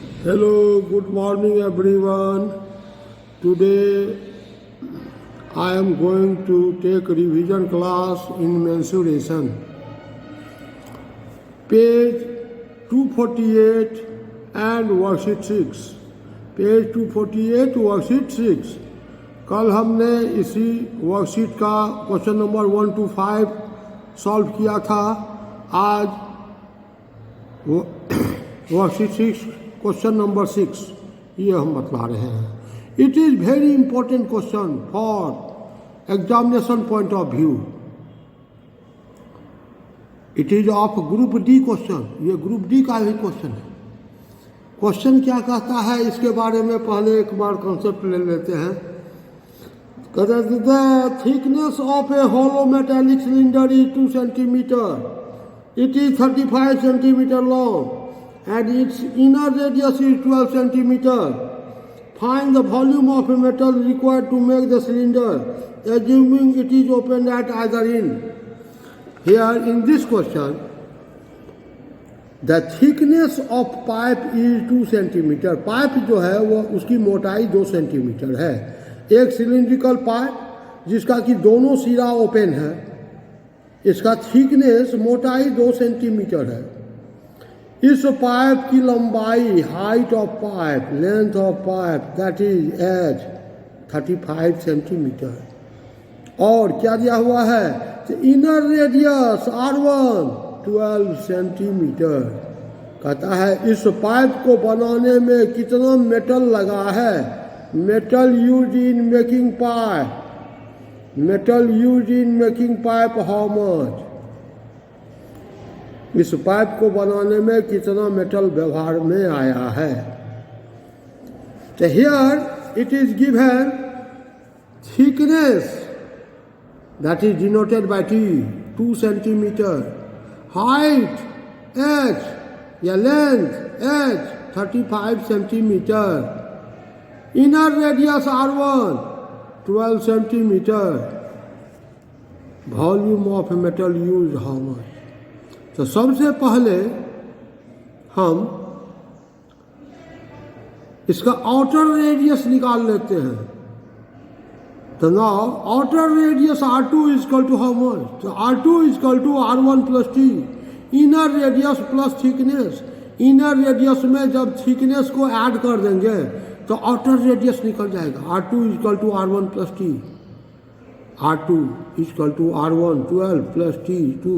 Hello, good morning everyone. Today I am going to take revision class in mensuration. Page 248 and worksheet 6. Page 248 worksheet 6. कल हमने इसी worksheet का question number 1 to 5 solve किया था. आज worksheet 6 question number 6 ये हम बतला रहे हैं. It is very important question for examination point of view. It is of group D question. ये ग्रुप डी का ही क्वेश्चन है. क्वेश्चन क्या कहता है इसके बारे में पहले एक बार कॉन्सेप्ट ले लेते हैं. The thickness of a hollow metallic cylinder is 2 centimeter. It is 35 centimeter long and its inner radius is 12 centimeter. Find the volume of a metal required to make the cylinder, assuming it is opened at either end. Here in this question, the thickness of pipe is 2 centimeter. Pipe जो है वो उसकी मोटाई 2 centimetre है. एक cylindrical pipe जिसका कि दोनों सिरा ओपन है, इसका थिकनेस मोटाई 2 सेंटीमीटर है. इस पाइप की लंबाई, height of pipe, length of pipe, that is as 35 centimetre. और क्या दिया हुआ है? Inner radius R1 12 centimetre. कहता है इस पाइप को बनाने में कितना मेटल लगा है. Metal use in making pipe. Metal use in making pipe how much. इस पाइप को बनाने में कितना मेटल व्यवहार में आया है. तो here it is given thickness that is denoted by T 2 centimetre. Height H या length H 35 centimetre. Inner radius R1 12 centimetre. Volume of metal use how much. तो सबसे पहले हम इसका आउटर रेडियस निकाल लेते हैं. तो now outer radius R2 is equal to how much. तो R2 is equal to R1 plus T. Inner radius plus thickness. Inner radius में जब थिकनेस को ऐड कर देंगे तो आउटर रेडियस निकल जाएगा. R2 is equal to R1 plus T. R2 is equal to R1 12 plus T 2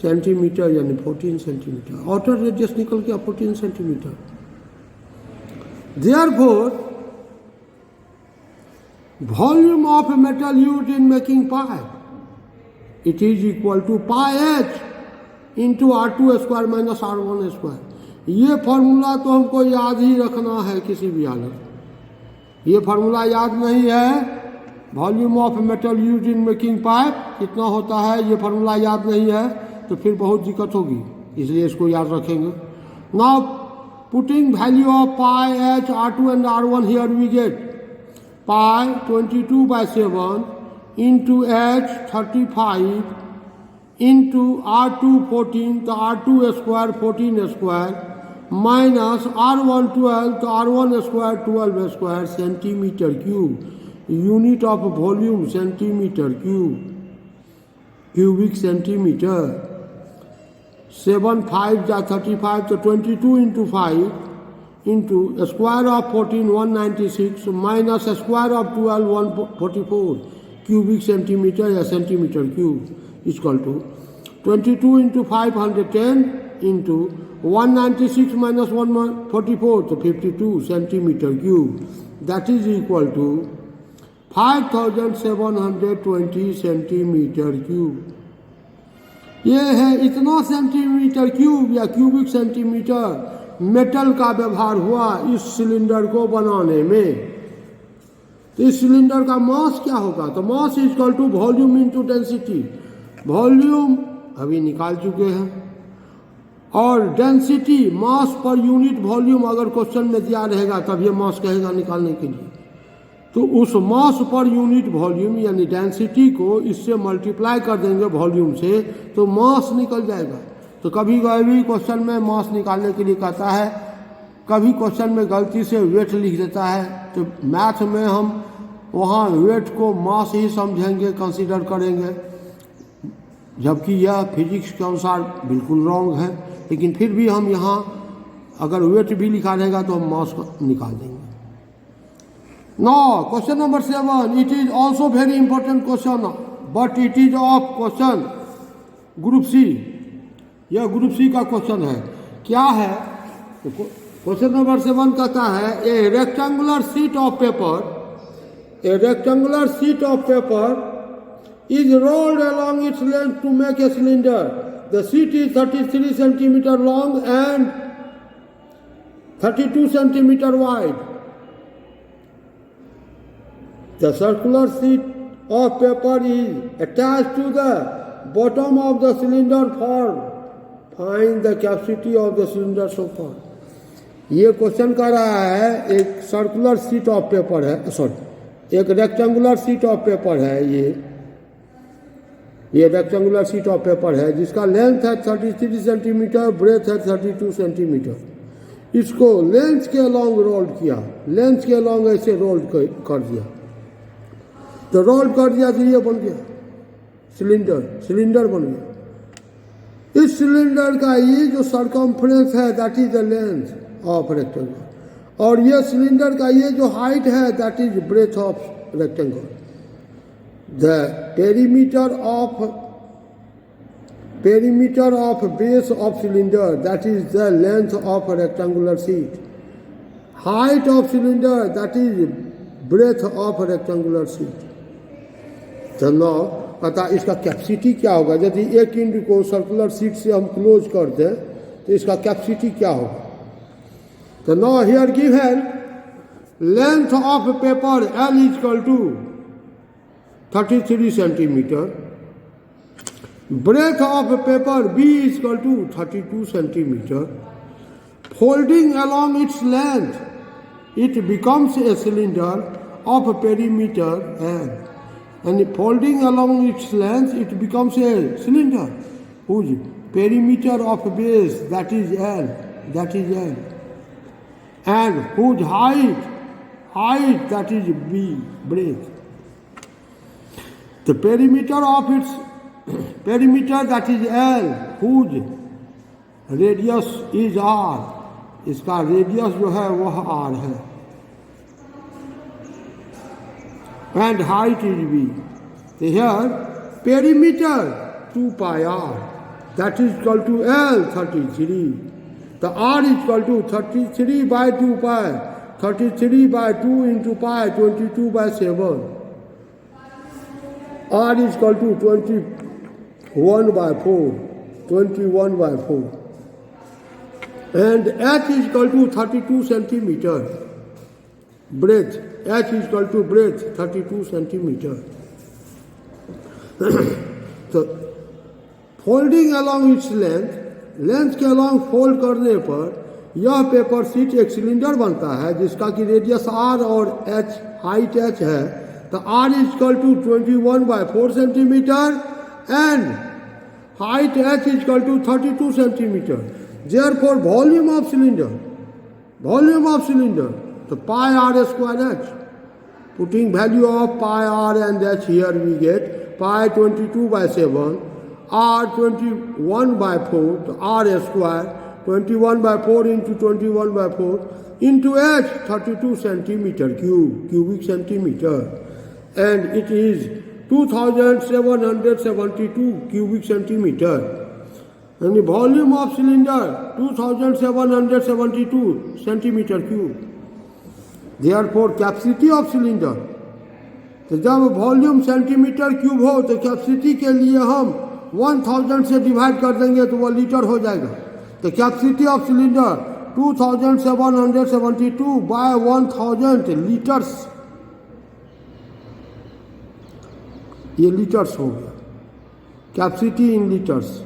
centimetre यानी 14 centimetre. Outer radius निकल गया 14 centimetre. Therefore volume of metal used in making pipe it is equal to pi H into R2 square minus R1 square. ये formula तो हमको याद ही रखना है किसी भी हालत. ये फार्मूला याद नहीं है. Volume of metal used in making pipe कितना होता है ये फार्मूला याद नहीं है तो फिर बहुत दिक्कत होगी. इसलिए इसको याद रखेंगे. Now putting value of pi H R2 and R1 here we get pi 22/7 into H 35 into R2 14. तो R2 square 14 square minus R1 12. तो R1 square 12 square centimetre cube. Unit of volume centimetre cube. Cubic centimetre. 7 5 जा 35. तो 22 into 5 into square of 14 196 minus square of 12 144 cubic centimetre या centimetre cube equal to 22 into 5 110 into 196 minus 144 तो 52 centimetre cube. That is equal to 5720 centimetre cube. ये है इतना centimetre cube या cubic centimetre metal का व्यवहार हुआ इस सिलेंडर को बनाने में. तो इस सिलेंडर का मास क्या होगा. तो mass is equal to volume into density. Volume अभी निकाल चुके हैं और density mass per unit volume अगर क्वेश्चन में दिया रहेगा तब ये मास कहेगा निकालने के लिए. तो उस मास पर यूनिट वॉल्यूम यानी डेंसिटी को इससे मल्टीप्लाई कर देंगे वॉल्यूम से तो मास निकल जाएगा. तो कभी कभी क्वेश्चन में मास निकालने के लिए कहता है कभी क्वेश्चन में गलती से वेट लिख देता है, तो मैथ में हम वहाँ वेट को मास ही समझेंगे, कंसीडर करेंगे, जबकि यह फिजिक्स के अनुसार बिल्कुल रॉन्ग है। लेकिन फिर भी हम यहाँ अगर वेट भी लिखा रहेगा तो हम मास को निकाल देंगे। Now, question number 7. It is also very important question, but it is of question group C. यह ग्रुप सी का क्वेश्चन है। क्या है? क्वेश्चन नंबर 7 कहता है ए rectangular sheet of paper is rolled along its length to make a cylinder. The sheet is 33 centimeter long and 32 centimeter wide. The circular sheet of paper is attached to the bottom of the cylinder for find the capacity of the cylinder so far. ये question कर रहा है एक circular sheet of paper है, sorry एक rectangular sheet of paper है। ये rectangular sheet of paper है जिसका लेंथ है 33 सेंटीमीटर, ब्रेथ है 32 सेंटीमीटर। इसको लेंथ के अलॉन्ग रोल्ड किया, लेंथ के अलॉन्ग ऐसे रोल्ड कर दिया, तो रोल्ड कर दिया तो ये बन गया सिलेंडर बन गया। इस सिलेंडर का ये जो सरकमफ्रेंस है that is the length of rectangle, और ये सिलेंडर का ये जो हाइट है that is breadth of rectangle. The perimeter of base of cylinder, that is the length of a rectangular sheet. Height of cylinder, that is breadth of a rectangular sheet. तो now अतः इसका capacity क्या होगा? यदि एक end को circular sheet से हम क्लोज कर दें तो इसका कैपेसिटी क्या होगा? तो now here given length of paper L is equal to 33 centimeter, breadth of paper B is equal to 32 centimeter. Folding along its length, it becomes a cylinder of perimeter L. And folding along its length, it becomes a cylinder whose perimeter of base that is L, and whose height that is B, breadth. The perimeter of its that is L, whose radius is R. इसका radius जो है वह R है, and height is B. So here perimeter 2 pi R, that is equal to L 33. The R is equal to 33 by 2 pi, 33 by 2 into pi, 22 by 7. R is equal to 21 by 4, and H is equal to 32 centimeter. Breadth, H is equal to breadth 32 centimeter. तो folding along its length के along fold करने पर यह paper sheet एक cylinder बनता है जिसका कि रेडियस R और H हाइट H है। तो R is equal to 21 by 4 centimeter and height H is equal to 32 centimeter. Therefore, volume of cylinder, so pi R square H. Putting value of pi R and H here we get pi 22 by 7, R 21 by 4, so R square 21 by 4 into 21 by 4 into H 32 centimeter cubic centimeter. And it is 2772 cubic centimeter. And the volume of cylinder 2772 centimeter cube. Therefore capacity of cylinder, तो जब volume centimetre cube हो तो capacity के लिए हम 1000 से divide कर देंगे तो वो लीटर हो जाएगा। तो capacity of cylinder 2772 by 1000 litres, ये लीटर्स हो गया, capacity in litres.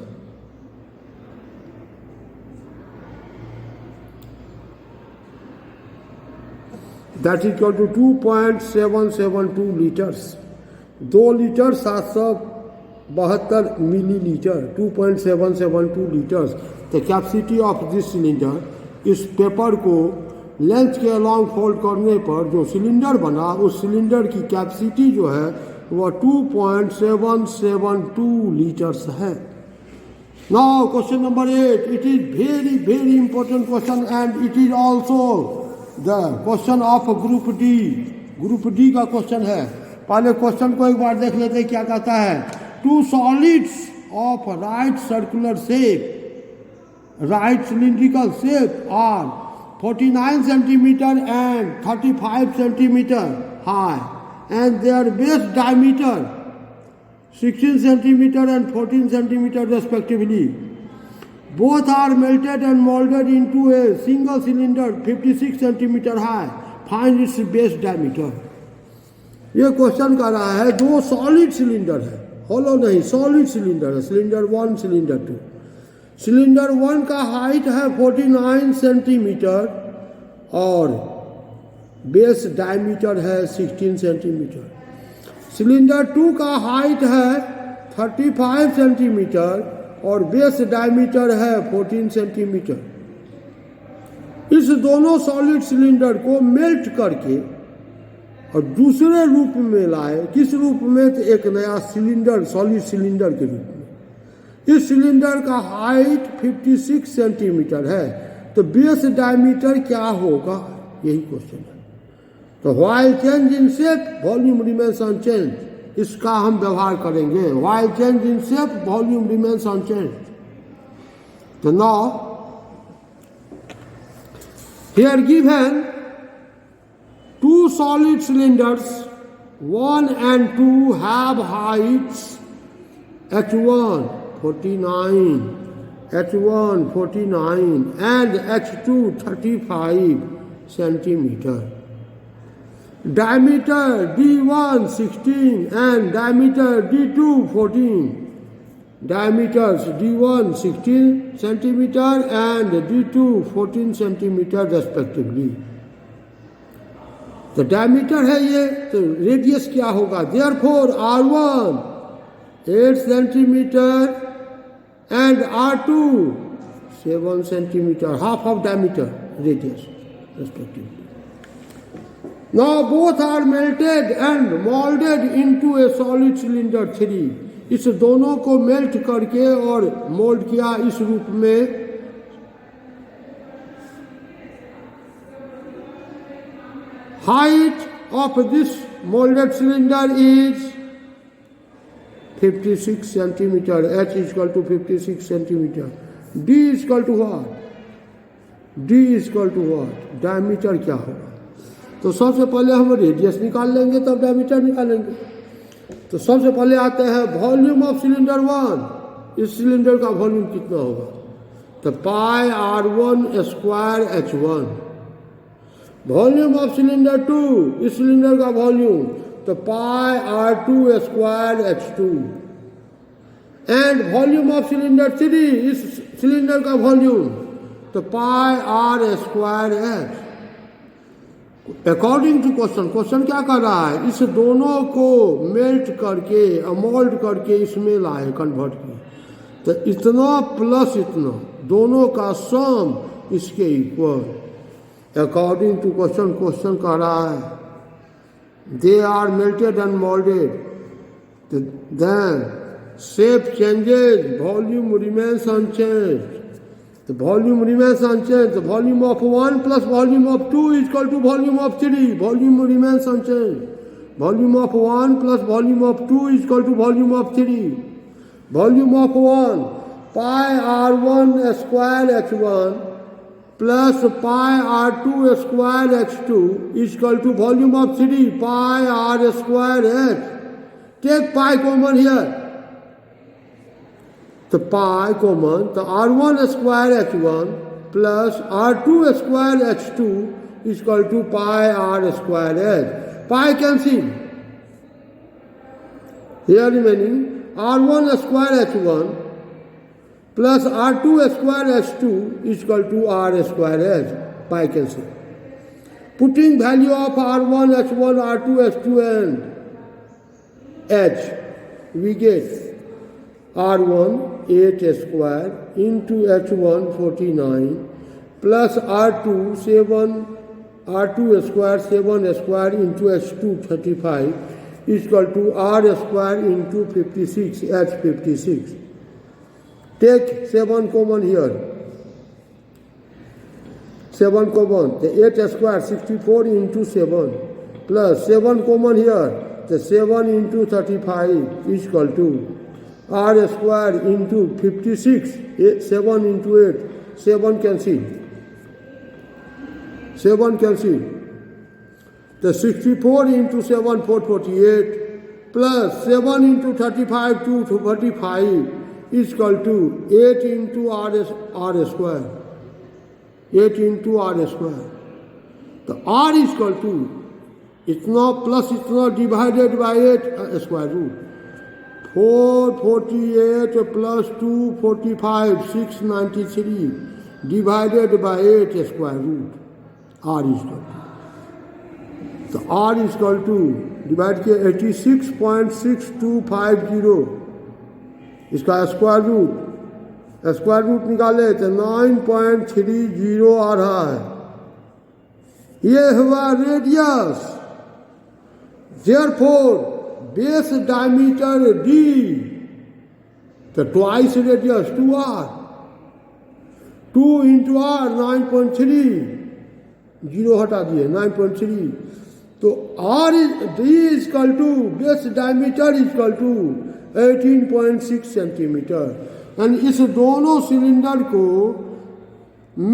That is equal to 2.772 litres, 2 litre 772 millilitre, 2.772 litres. The capacity of this cylinder इस पेपर को लेंथ के अलॉन्ग फोल्ड करने पर जो सिलेंडर बना, उस सिलेंडर की कैपेसिटी जो है वह 2.772 लीटर्स है। Now question number 8, it is very very important question and it is also the question of group D. Group D का क्वेश्चन है। पहले क्वेश्चन को एक बार देख लेते हैं क्या कहता है। Two solids of right circular shape, right cylindrical shape are 49 centimeter and 35 centimeter high and their base diameter 16 centimeter and 14 centimeter respectively. Both are melted and molded into a single cylinder 56 centimeter high. Find its base diameter. ये question कर रहा है, दो solid cylinder है, होलो नहीं, solid cylinder है, cylinder 1 cylinder 2। Cylinder 1 का height है 49 सेंटीमीटर और बेस डायमीटर है 16 सेंटीमीटर। सिलेंडर 2 का हाइट है 35 सेंटीमीटर और बेस डायमीटर है 14 सेंटीमीटर। इस दोनों सॉलिड सिलेंडर को मेल्ट करके और दूसरे रूप में लाए। किस रूप में? तो एक नया सिलेंडर, सॉलिड सिलेंडर के रूप में। इस सिलेंडर का हाइट 56 सेंटीमीटर है, तो बेस डायमीटर क्या होगा, यही क्वेश्चन है। तो while change in shape volume remains unchange, इसका हम व्यवहार करेंगे। While change in shape volume remains unchange. तो now here given two solid cylinders 1 and 2 have heights h1 49, h1 49 and h2 35 centimeter. Diameter d1 16 and diameter d2 14. Diameters d1 16 centimeter and d2 14 centimeter respectively. तो diameter है ये, तो radius क्या होगा? Therefore R1 8 centimetre and R2 7 centimetre, half of diameter radius respectively. Now both are melted and moulded into a solid cylinder 3। इस दोनों को melt करके और मोल्ड किया इस रूप में। Height of this molded cylinder is 56 centimeter. H is equal to 56 centimeter. D is equal to what? D is equal to what? Diameter क्या होगा? तो सबसे पहले हम रेडियस निकाल लेंगे, तब डायमीटर निकालेंगे। तो सबसे पहले आते हैं वॉल्यूम ऑफ सिलेंडर 1। इस सिलेंडर का वॉल्यूम कितना होगा? तो pi R1 square H1। Volume of cylinder 2, इस सिलेंडर का वॉल्यूम तो pi R2 square H2। And volume of cylinder 3, इस सिलेंडर का वॉल्यूम तो pi R square H। According to question, question क्या कर रहा है? इस दोनों को मेल्ट करके, मोल्ड करके इसमें लाए, कन्वर्ट किए। तो इतना प्लस इतना, दोनों का सम इसके equal. According to question, question कह रहा है they are melted and moulded, then shape changes, volume remains unchanged. The volume remains unchanged. The volume of 1 plus volume of 2 is equal to volume of 3. Volume remains unchanged. Volume of 1 plus volume of 2 is equal to volume of 3. Volume of 1, pi R1 square H1 plus pi R2 square H2 is equal to volume of 3 pi R square H. Take pi common here. तो पाई common, तो R1 square H1 plus R2 square H2 equal to pi R square H। Pi cancel, here remaining R1 square H1 plus R2 square H2 equal to R square H। Pi cancel. Putting value of R1 H1 R2 H2 and H, we get R1 8 square into H1 49 plus R2 7 R2 square 7 square into H2 35 is equal to R square into 56 H 56. Take 7 common here. 7 common, the 8 square 64 into 7 plus 7 common here, the 7 into 35 is equal to R square into 56, 7 into 8, 7 cancel. 7 cancel. The 64 into 7, 448 plus 7 into 35, 245 is equal to 8 into R square. 8 into R square. The R is equal to इतना plus इतना divided by 8 square root 448 plus 245 693 divided by 8 square root r is equal to तो r is equal to divide किया 86.6250 इसका square root निकाले तो 9.30 आ रहा है। ये हुआ radius. Therefore, base diameter D, the twice radius 2R, 2 into R 9.3, 0 हटा दिए 9.3, तो R D is equal to base diameter is equal to 18.6 centimetre. यानी इस दोनों सिलेंडर को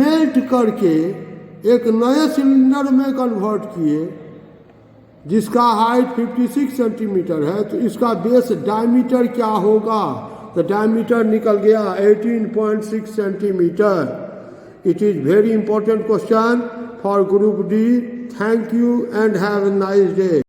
मेल्ट करके एक नए सिलेंडर में कन्वर्ट किए जिसका हाइट 56 सेंटीमीटर है, तो इसका बेस डायमीटर क्या होगा? तो डायमीटर निकल गया 18.6 centimetre. It is very important question for group D. Thank you and have a nice day.